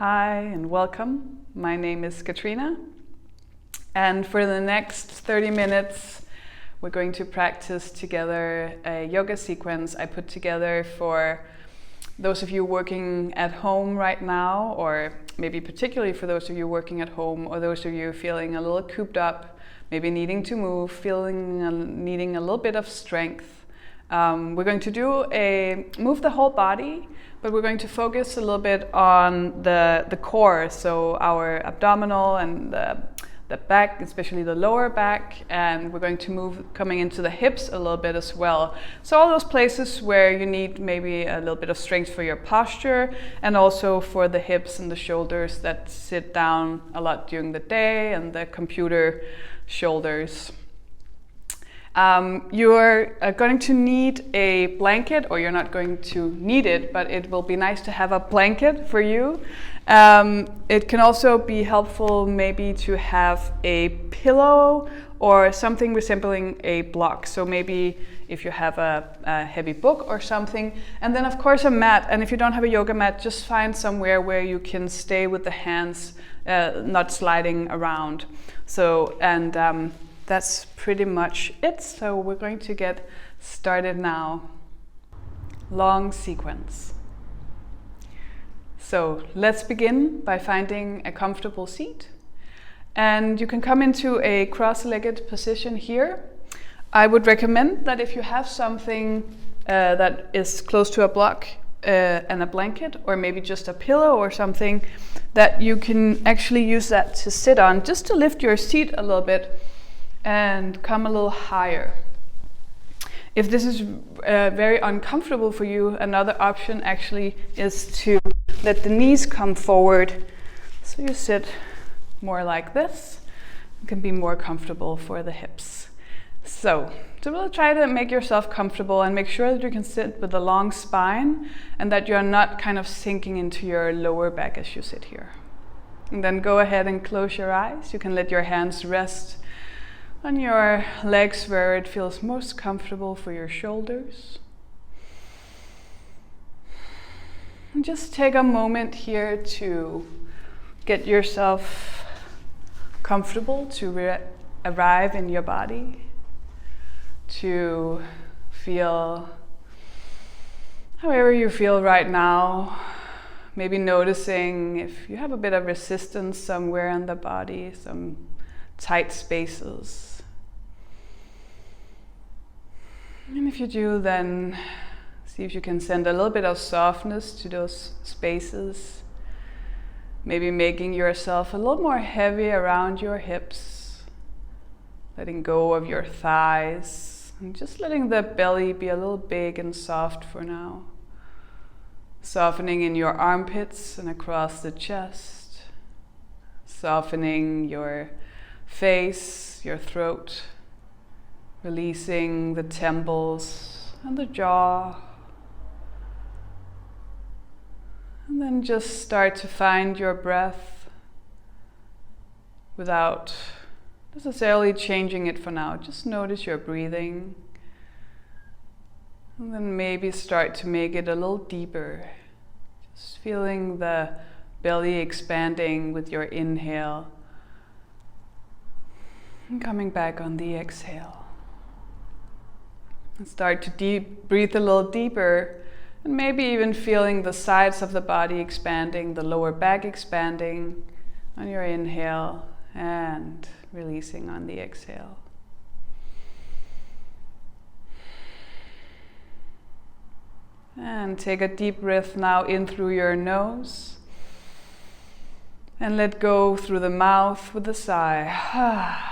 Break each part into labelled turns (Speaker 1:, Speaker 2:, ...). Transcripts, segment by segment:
Speaker 1: Hi and welcome. My name is Katrina, and for the next 30 minutes we're going to practice together a yoga sequence I put together for those of you working at home right now, or maybe particularly for those of you working at home, or those of you feeling a little cooped up, maybe needing to move, needing a little bit of strength. We're going to move the whole body, but we're going to focus a little bit on the core, so our abdominal and the back, especially the lower back, and we're going to move coming into the hips a little bit as well. So all those places where you need maybe a little bit of strength for your posture, and also for the hips and the shoulders that sit down a lot during the day, and the computer shoulders. You're going to need a blanket, or you're not going to need it, but it will be nice to have a blanket for you. It can also be helpful maybe to have a pillow or something resembling a block. So maybe if you have a heavy book or something, and then of course a mat. And if you don't have a yoga mat, just find somewhere where you can stay with the hands not sliding around. So, and that's pretty much it. So we're going to get started now. Long sequence. So let's begin by finding a comfortable seat. And you can come into a cross-legged position here. I would recommend that if you have something that is close to a block and a blanket, or maybe just a pillow or something, that you can actually use that to sit on, just to lift your seat a little bit and come a little higher. If this is very uncomfortable for you, another option actually is to let the knees come forward. So you sit more like this. It can be more comfortable for the hips. So we'll try to make yourself comfortable and make sure that you can sit with a long spine and that you're not kind of sinking into your lower back as you sit here. And then go ahead and close your eyes. You can let your hands rest on your legs where it feels most comfortable for your shoulders. And just take a moment here to get yourself comfortable, to arrive in your body, to feel however you feel right now. Maybe noticing if you have a bit of resistance somewhere in the body, some tight spaces. And if you do, then see if you can send a little bit of softness to those spaces. Maybe making yourself a little more heavy around your hips. Letting go of your thighs. And just letting the belly be a little big and soft for now. Softening in your armpits and across the chest. Softening your face, your throat. Releasing the temples and the jaw. And then just start to find your breath without necessarily changing it for now. Just notice your breathing. And then maybe start to make it a little deeper. Just feeling the belly expanding with your inhale. And coming back on the exhale. And start to breathe a little deeper, and maybe even feeling the sides of the body expanding, the lower back expanding on your inhale, and releasing on the exhale. And take a deep breath now in through your nose, and let go through the mouth with a sigh.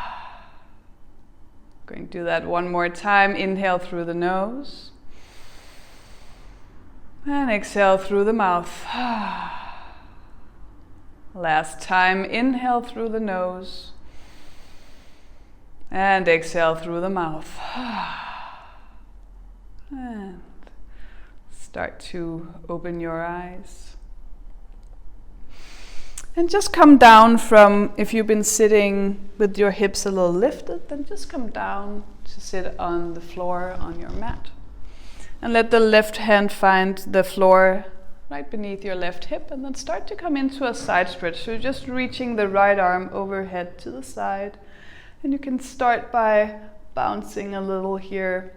Speaker 1: Going to do that one more time. Inhale through the nose and exhale through the mouth. Last time, inhale through the nose and exhale through the mouth. And start to open your eyes. And just come down from, if you've been sitting with your hips a little lifted, then just come down to sit on the floor on your mat. And let the left hand find the floor right beneath your left hip, and then start to come into a side stretch. So just reaching the right arm overhead to the side. And you can start by bouncing a little here.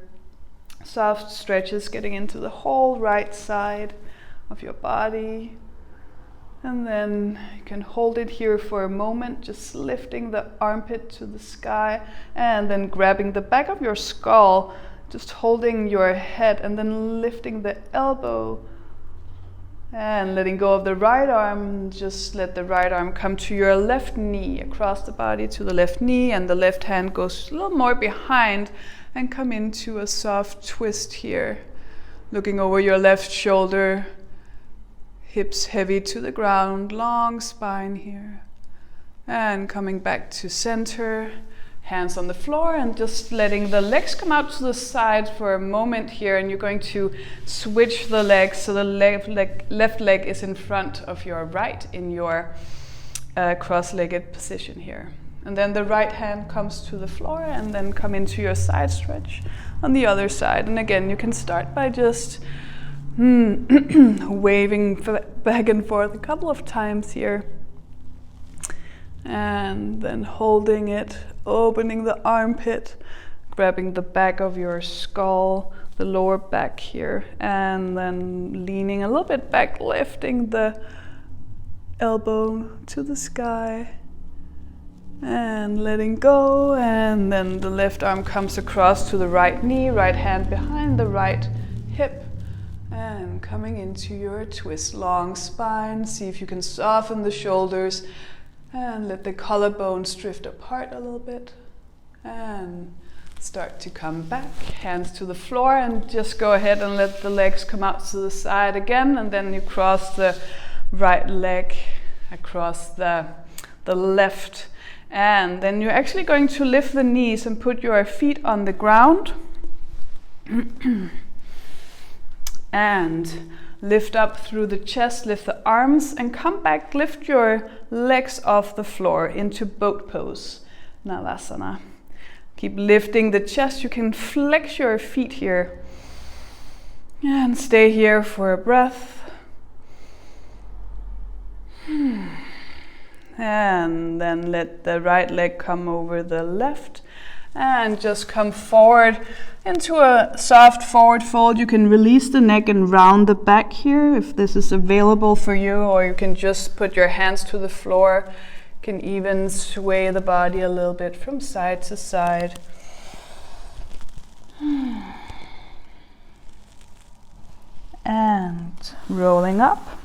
Speaker 1: Soft stretches getting into the whole right side of your body. And then you can hold it here for a moment, just lifting the armpit to the sky and then grabbing the back of your skull, just holding your head and then lifting the elbow and letting go of the right arm. Just let the right arm come to your left knee, across the body to the left knee, and the left hand goes a little more behind and come into a soft twist here, looking over your left shoulder. Hips heavy to the ground, long spine here. And coming back to center, hands on the floor, and just letting the legs come out to the side for a moment here. And you're going to switch the legs so the left leg is in front of your right in your cross-legged position here. And then the right hand comes to the floor and then come into your side stretch on the other side. And again, you can start by just waving back and forth a couple of times here, and then holding it, opening the armpit, grabbing the back of your skull, the lower back here, and then leaning a little bit back, lifting the elbow to the sky and letting go. And then the left arm comes across to the right knee, right hand behind the right hip. And coming into your twist, long spine. See if you can soften the shoulders and let the collarbones drift apart a little bit. And start to come back, hands to the floor, and just go ahead and let the legs come out to the side again. And then you cross the right leg across the left. And then you're actually going to lift the knees and put your feet on the ground. And lift up through the chest, lift the arms, and come back, lift your legs off the floor into boat pose, Navasana. Keep lifting the chest. You can flex your feet here. And stay here for a breath. And then let the right leg come over the left. And just come forward into a soft forward fold. You can release the neck and round the back here if this is available for you, or you can just put your hands to the floor. You can even sway the body a little bit from side to side. And rolling up.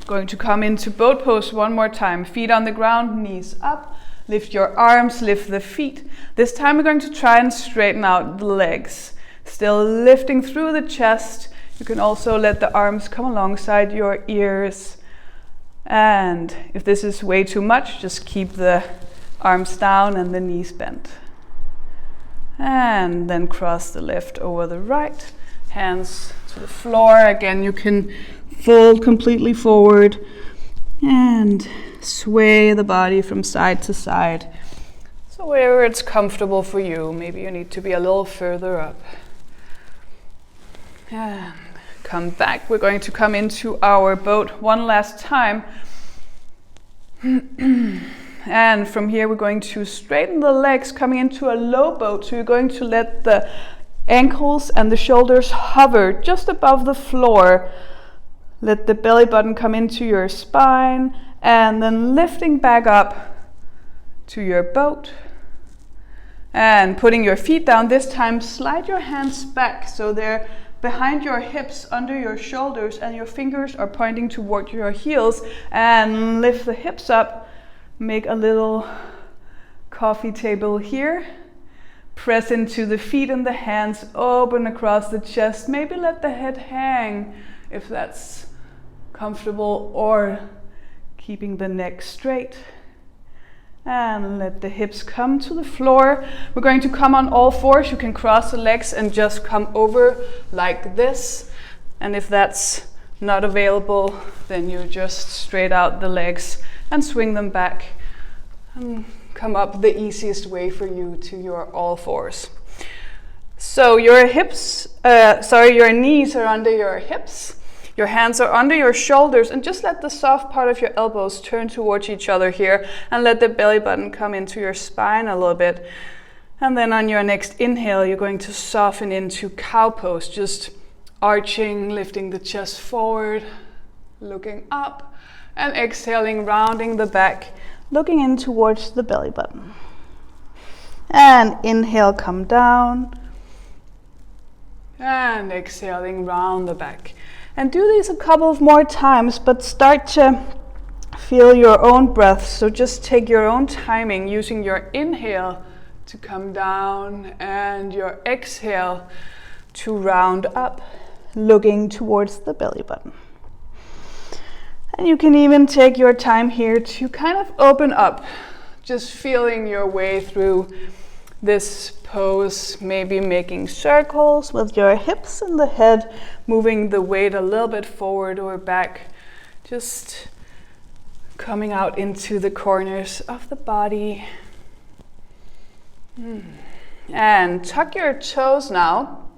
Speaker 1: Going to come into boat pose one more time. Feet on the ground, knees up. Lift your arms, lift the feet. This time we're going to try and straighten out the legs. Still lifting through the chest. You can also let the arms come alongside your ears. And if this is way too much, just keep the arms down and the knees bent. And then cross the left over the right. Hands to the floor. Again, you can fold completely forward and sway the body from side to side. So wherever it's comfortable for you, maybe you need to be a little further up. And come back. We're going to come into our boat one last time. And from here we're going to straighten the legs, coming into a low boat. So you're going to let the ankles and the shoulders hover just above the floor. Let the belly button come into your spine, and then lifting back up to your boat. And putting your feet down. This time slide your hands back so they're behind your hips, under your shoulders, and your fingers are pointing toward your heels. And lift the hips up. Make a little coffee table here. Press into the feet and the hands, open across the chest. Maybe let the head hang if that's comfortable, or keeping the neck straight. And let the hips come to the floor. We're going to come on all fours. You can cross the legs and just come over like this. And if that's not available, then you just straight out the legs and swing them back and come up the easiest way for you to your all fours. So your hips, your knees are under your hips. Your hands are under your shoulders, and just let the soft part of your elbows turn towards each other here, and let the belly button come into your spine a little bit. And then on your next inhale, you're going to soften into cow pose, just arching, lifting the chest forward, looking up, and exhaling, rounding the back, looking in towards the belly button. And inhale, come down. And exhaling, round the back. And do these a couple of more times, but start to feel your own breath. So just take your own timing, using your inhale to come down and your exhale to round up, looking towards the belly button. And you can even take your time here to kind of open up, just feeling your way through this pose, maybe making circles with your hips and the head, moving the weight a little bit forward or back, just coming out into the corners of the body. And tuck your toes now.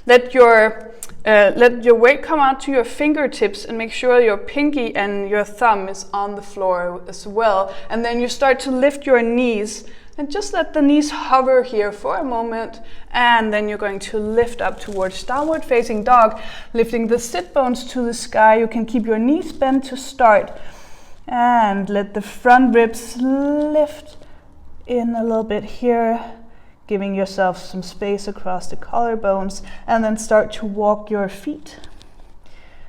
Speaker 1: Let your weight come out to your fingertips, and make sure your pinky and your thumb is on the floor as well. And then you start to lift your knees, and just let the knees hover here for a moment. And then you're going to lift up towards downward facing dog, lifting the sit bones to the sky. You can keep your knees bent to start, and let the front ribs lift in a little bit here, giving yourself some space across the collarbones, and then start to walk your feet.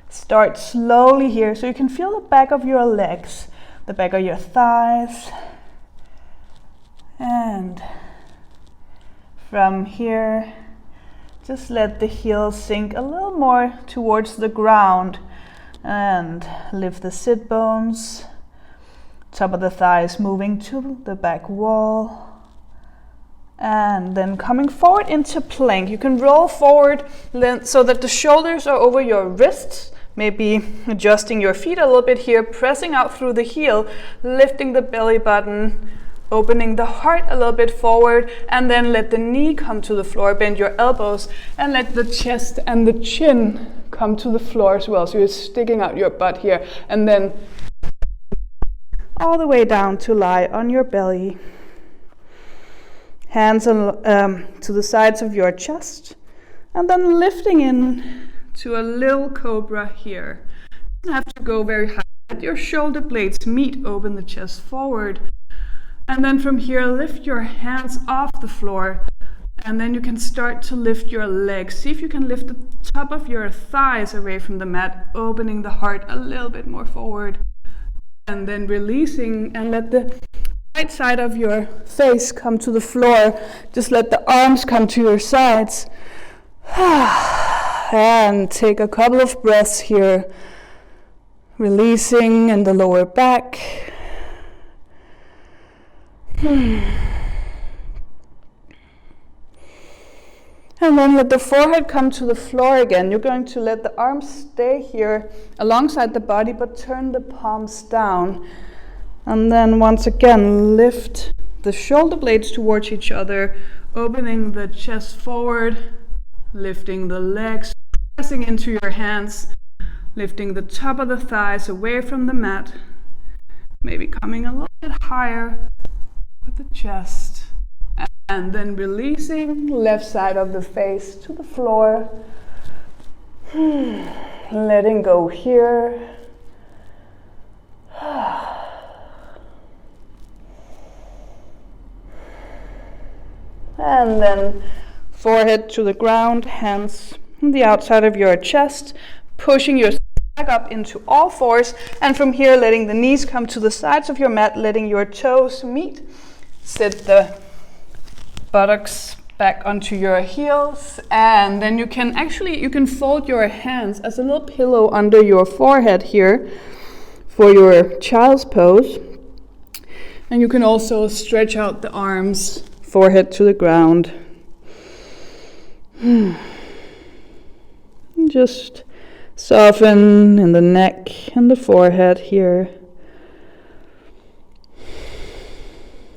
Speaker 1: Start slowly here, so you can feel the back of your legs, the back of your thighs, and from here, just let the heels sink a little more towards the ground, and lift the sit bones, top of the thighs moving to the back wall, and then coming forward into plank. You can roll forward so that the shoulders are over your wrists, maybe adjusting your feet a little bit here, pressing out through the heel, lifting the belly button, opening the heart a little bit forward, and then let the knee come to the floor, bend your elbows, and let the chest and the chin come to the floor as well. So you're sticking out your butt here, and then all the way down to lie on your belly. Hands to the sides of your chest, and then lifting in to a little cobra here. You don't have to go very high. Let your shoulder blades meet, open the chest forward. And then from here, lift your hands off the floor, and then you can start to lift your legs. See if you can lift the top of your thighs away from the mat, opening the heart a little bit more forward. And then releasing, and let the right side of your face come to the floor. Just let the arms come to your sides. And take a couple of breaths here, releasing in the lower back. And then let the forehead come to the floor again. You're going to let the arms stay here alongside the body, but turn the palms down. And then once again, lift the shoulder blades towards each other, opening the chest forward, lifting the legs, pressing into your hands, lifting the top of the thighs away from the mat, maybe coming a little bit higher with the chest, and then releasing left side of the face to the floor, letting go here. And then forehead to the ground, hands on the outside of your chest, pushing your back up into all fours, and from here letting the knees come to the sides of your mat, letting your toes meet. Sit the buttocks back onto your heels, and then you can fold your hands as a little pillow under your forehead here for your child's pose. And you can also stretch out the arms, forehead to the ground. Just soften in the neck and the forehead here.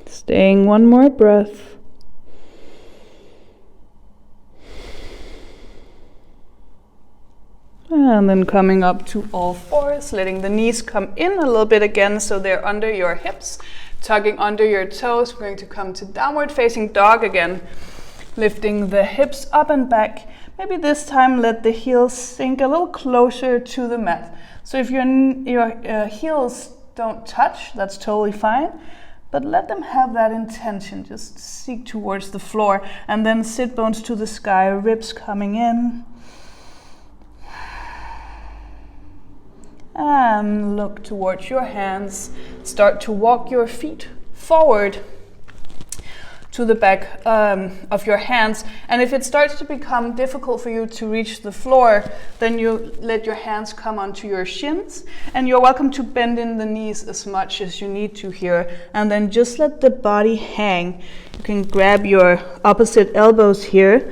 Speaker 1: Staying one more breath. And then coming up to all fours, letting the knees come in a little bit again so they're under your hips, tugging under your toes. We're going to come to downward facing dog again, lifting the hips up and back. Maybe this time let the heels sink a little closer to the mat. So if your heels don't touch, that's totally fine, but let them have that intention. Just seek towards the floor, and then sit bones to the sky, ribs coming in. And look towards your hands. Start to walk your feet forward to the back of your hands. And if it starts to become difficult for you to reach the floor, then you let your hands come onto your shins. And you're welcome to bend in the knees as much as you need to here. And then just let the body hang. You can grab your opposite elbows here.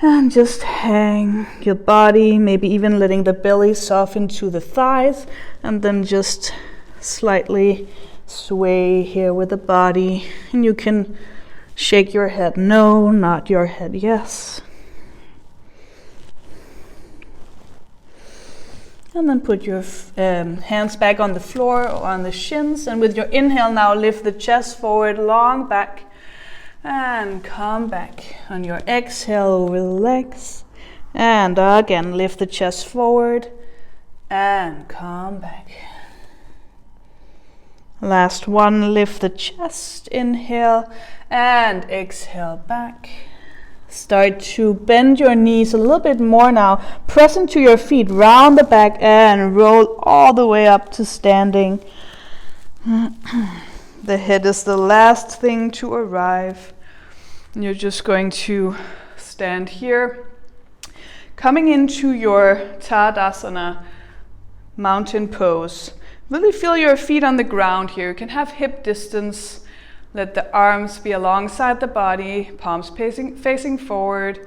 Speaker 1: And just hang your body, maybe even letting the belly soften to the thighs, and then just slightly sway here with the body. And you can shake your head no, nod your head yes. And then put your hands back on the floor or on the shins, and with your inhale now lift the chest forward, long back. And come back. On your exhale, over the legs. And again, lift the chest forward. And come back. Last one, lift the chest. Inhale. And exhale back. Start to bend your knees a little bit more now. Press into your feet, round the back, and roll all the way up to standing. The head is the last thing to arrive. You're just going to stand here, coming into your Tadasana mountain pose. Really feel your feet on the ground here. You can have hip distance. Let the arms be alongside the body, palms facing forward,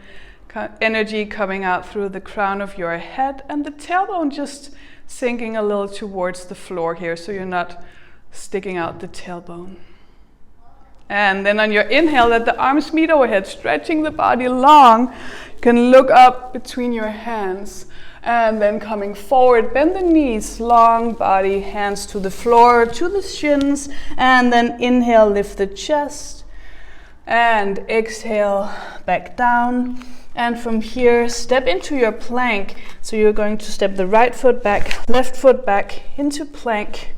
Speaker 1: energy coming out through the crown of your head, and the tailbone just sinking a little towards the floor here, so you're not sticking out the tailbone. And then on your inhale, let the arms meet overhead, stretching the body long. You can look up between your hands. And then coming forward, bend the knees, long body, hands to the floor, to the shins. And then inhale, lift the chest. And exhale, back down. And from here, step into your plank. So you're going to step the right foot back, left foot back into plank.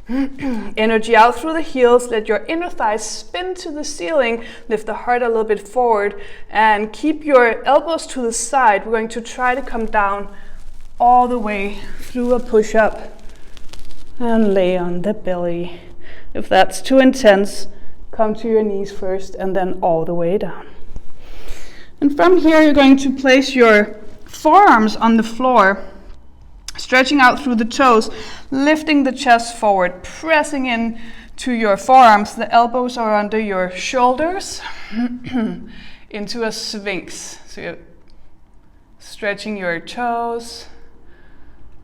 Speaker 1: Energy out through the heels. Let your inner thighs spin to the ceiling. Lift the heart a little bit forward and keep your elbows to the side. We're going to try to come down all the way through a push-up and lay on the belly. If that's too intense, come to your knees first and then all the way down. And from here, you're going to place your forearms on the floor, stretching out through the toes, lifting the chest forward, pressing in to your forearms. The elbows are under your shoulders into a sphinx. So you're stretching your toes,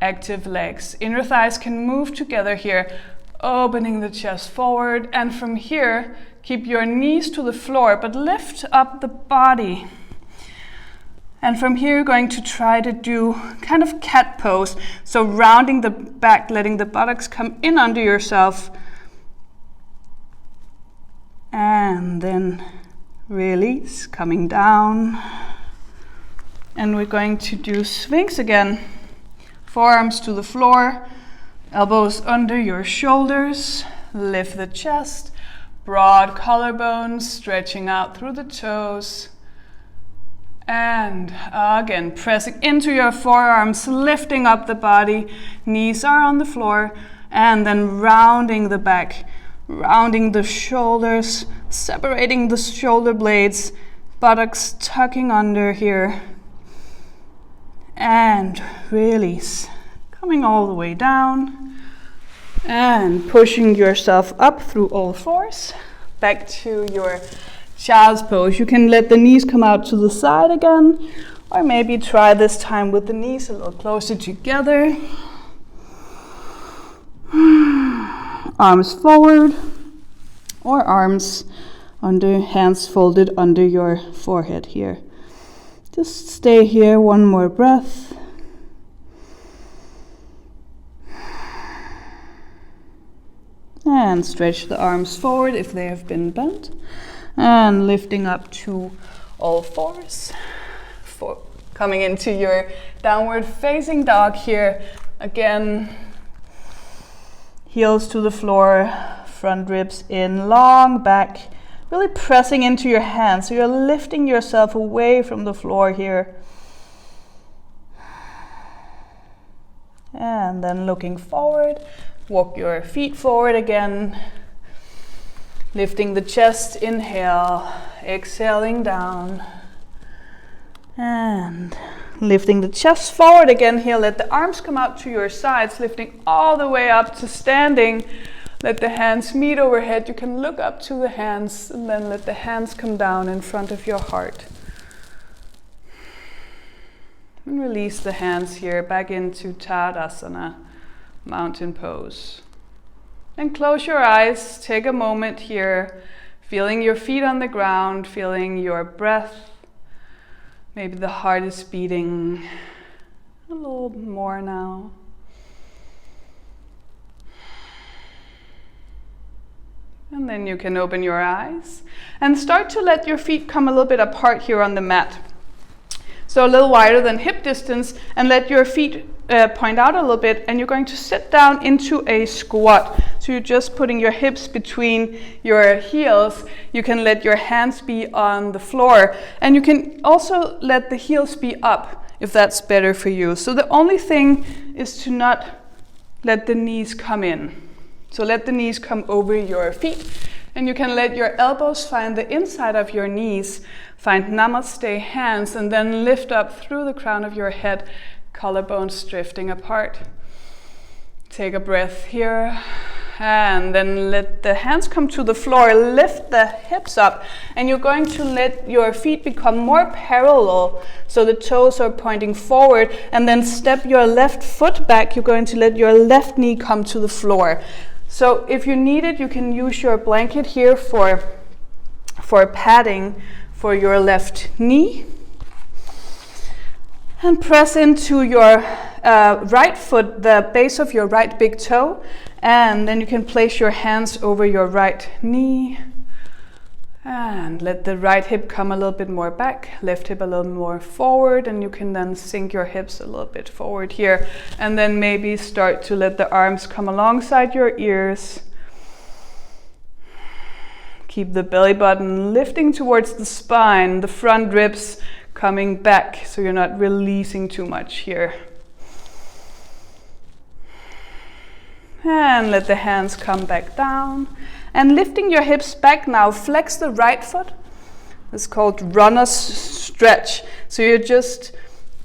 Speaker 1: active legs. Inner thighs can move together here, opening the chest forward. And from here, keep your knees to the floor, but lift up the body. And from here, you're going to try to do kind of cat pose. So rounding the back, letting the buttocks come in under yourself. And then release, coming down. And we're going to do Sphinx again. Forearms to the floor, elbows under your shoulders. Lift the chest, broad collarbones, stretching out through the toes. And again, pressing into your forearms, lifting up the body, knees are on the floor, and then rounding the back, rounding the shoulders, separating the shoulder blades, buttocks tucking under here, and release, coming all the way down, and pushing yourself up through all fours, back to your child's pose. You can let the knees come out to the side again, or maybe try this time with the knees a little closer together. Arms forward, or arms under, hands folded under your forehead here. Just stay here, one more breath. And stretch the arms forward if they have been bent. And lifting up to all fours. Coming into your downward facing dog here. Again, heels to the floor, front ribs in, long back. Really pressing into your hands. So you're lifting yourself away from the floor here. And then looking forward. Walk your feet forward again. Lifting the chest, inhale, exhaling down. And lifting the chest forward again here. Let the arms come out to your sides, lifting all the way up to standing. Let the hands meet overhead. You can look up to the hands and then let the hands come down in front of your heart. And release the hands here back into Tadasana, mountain pose. And close your eyes, take a moment here, feeling your feet on the ground, feeling your breath. Maybe the heart is beating a little more now. And then you can open your eyes and start to let your feet come a little bit apart here on the mat. So a little wider than hip distance, and let your feet point out a little bit, and you're going to sit down into a squat. So you're just putting your hips between your heels. You can let your hands be on the floor, and you can also let the heels be up if that's better for you. So the only thing is to not let the knees come in. So let the knees come over your feet, and you can let your elbows find the inside of your knees. Find namaste hands, and then lift up through the crown of your head, collarbones drifting apart. Take a breath here, and then let the hands come to the floor. Lift the hips up, and you're going to let your feet become more parallel, so the toes are pointing forward, and then step your left foot back. You're going to let your left knee come to the floor. So if you need it, you can use your blanket here for padding for your left knee. And press into your right foot, the base of your right big toe. And then you can place your hands over your right knee. And let the right hip come a little bit more back, left hip a little more forward, and you can then sink your hips a little bit forward here. And then maybe start to let the arms come alongside your ears. Keep the belly button lifting towards the spine, the front ribs coming back, so you're not releasing too much here. And let the hands come back down. And lifting your hips back now, flex the right foot. It's called runner's stretch. So you're just,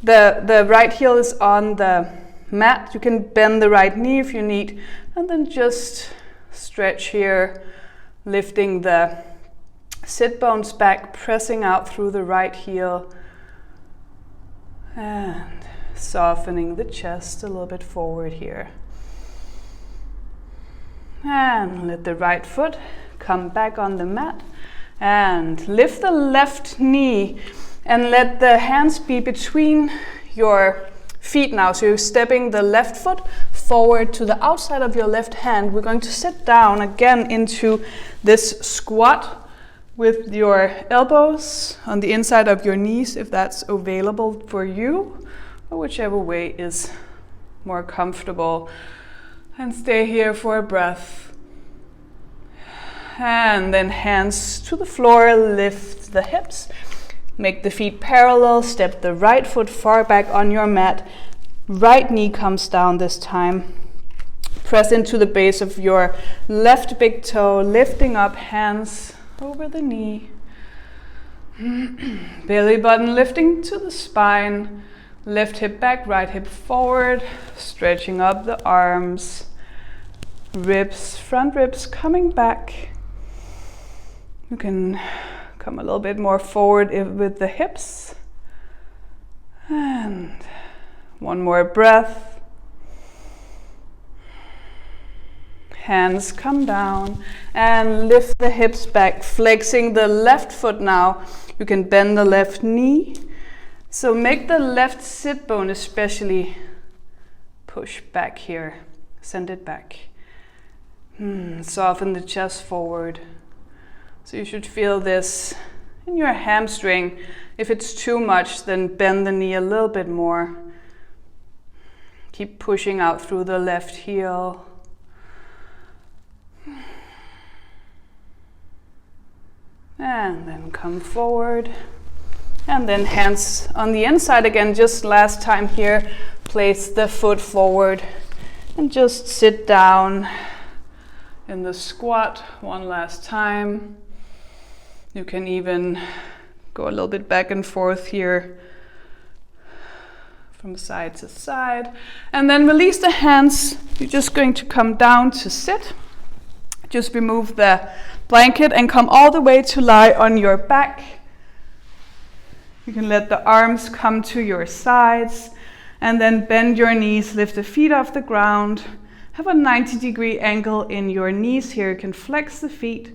Speaker 1: the right heel is on the mat. You can bend the right knee if you need. And then just stretch here, lifting the sit bones back, pressing out through the right heel. And softening the chest a little bit forward here. And let the right foot come back on the mat. And lift the left knee and let the hands be between your feet now. So you're stepping the left foot forward to the outside of your left hand. We're going to sit down again into this squat with your elbows on the inside of your knees, if that's available for you, or whichever way is more comfortable. And stay here for a breath. And then hands to the floor, lift the hips. Make the feet parallel, step the right foot far back on your mat. Right knee comes down this time. Press into the base of your left big toe, lifting up, hands over the knee. Belly button lifting to the spine. Left hip back, right hip forward, stretching up the arms. Ribs, front ribs coming back. You can come a little bit more forward with the hips. And one more breath. Hands come down and lift the hips back, flexing the left foot now. You can bend the left knee. So make the left sit bone especially push back here. Send it back. Soften the chest forward. So you should feel this in your hamstring. If it's too much, then bend the knee a little bit more. Keep pushing out through the left heel. And then come forward. And then hands on the inside again, just last time here. Place the foot forward and just sit down in the squat one last time. You can even go a little bit back and forth here from side to side. And then release the hands. You're just going to come down to sit. Just remove the blanket and come all the way to lie on your back. You can let the arms come to your sides and then bend your knees, lift the feet off the ground. Have a 90-degree angle in your knees here. You can flex the feet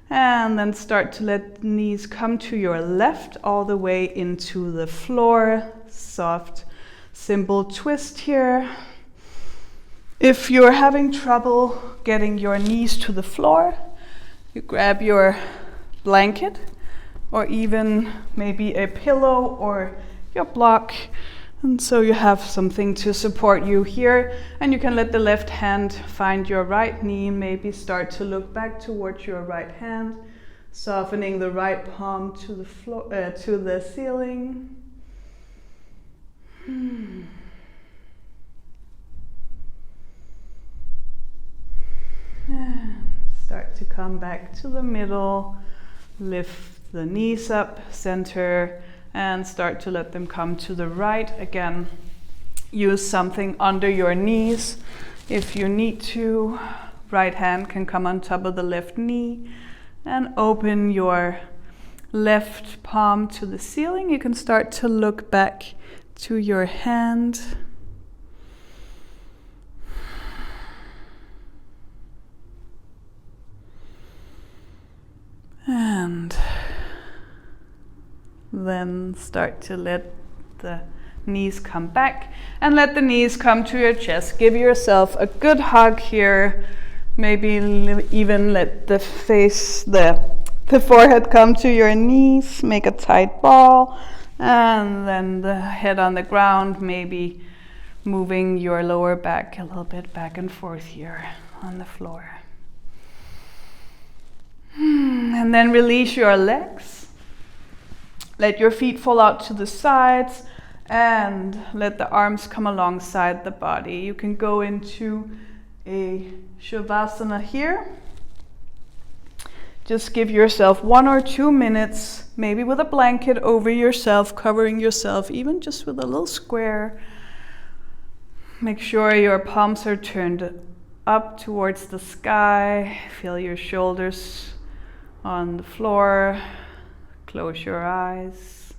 Speaker 1: and then start to let the knees come to your left all the way into the floor. Soft, simple twist here. If you're having trouble getting your knees to the floor, you grab your blanket or even maybe a pillow or your block. And so you have something to support you here. And you can let the left hand find your right knee. Maybe start to look back towards your right hand, softening the right palm to the floor, to the ceiling. And start to come back to the middle. Lift the knees up, center, and start to let them come to the right. Again, use something under your knees if you need to. Right hand can come on top of the left knee and open your left palm to the ceiling. You can start to look back to your hand. And then start to let the knees come back and let the knees come to your chest. Give yourself a good hug here. Maybe even let the forehead come to your knees. Make a tight ball. And then the head on the ground, maybe moving your lower back a little bit back and forth here on the floor. And then release your legs. Let your feet fall out to the sides and let the arms come alongside the body. You can go into a Shavasana here. Just give yourself 1 or 2 minutes, maybe with a blanket over yourself, covering yourself, even just with a little square. Make sure your palms are turned up towards the sky. Feel your shoulders on the floor. Close your eyes.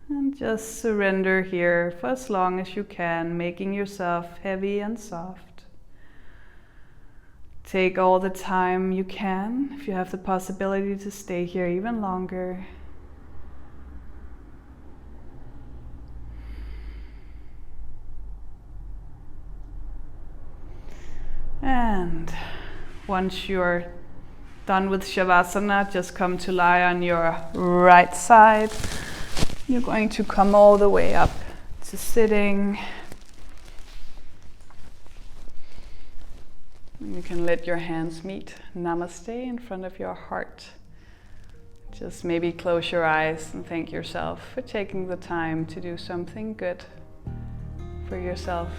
Speaker 1: And just surrender here for as long as you can, making yourself heavy and soft. Take all the time you can, if you have the possibility to stay here even longer. And once you're done with Shavasana, just come to lie on your right side. You're going to come all the way up to sitting. And you can let your hands meet Namaste in front of your heart. Just maybe close your eyes and thank yourself for taking the time to do something good for yourself.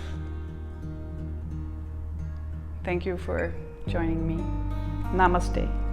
Speaker 1: Thank you for joining me. Namaste.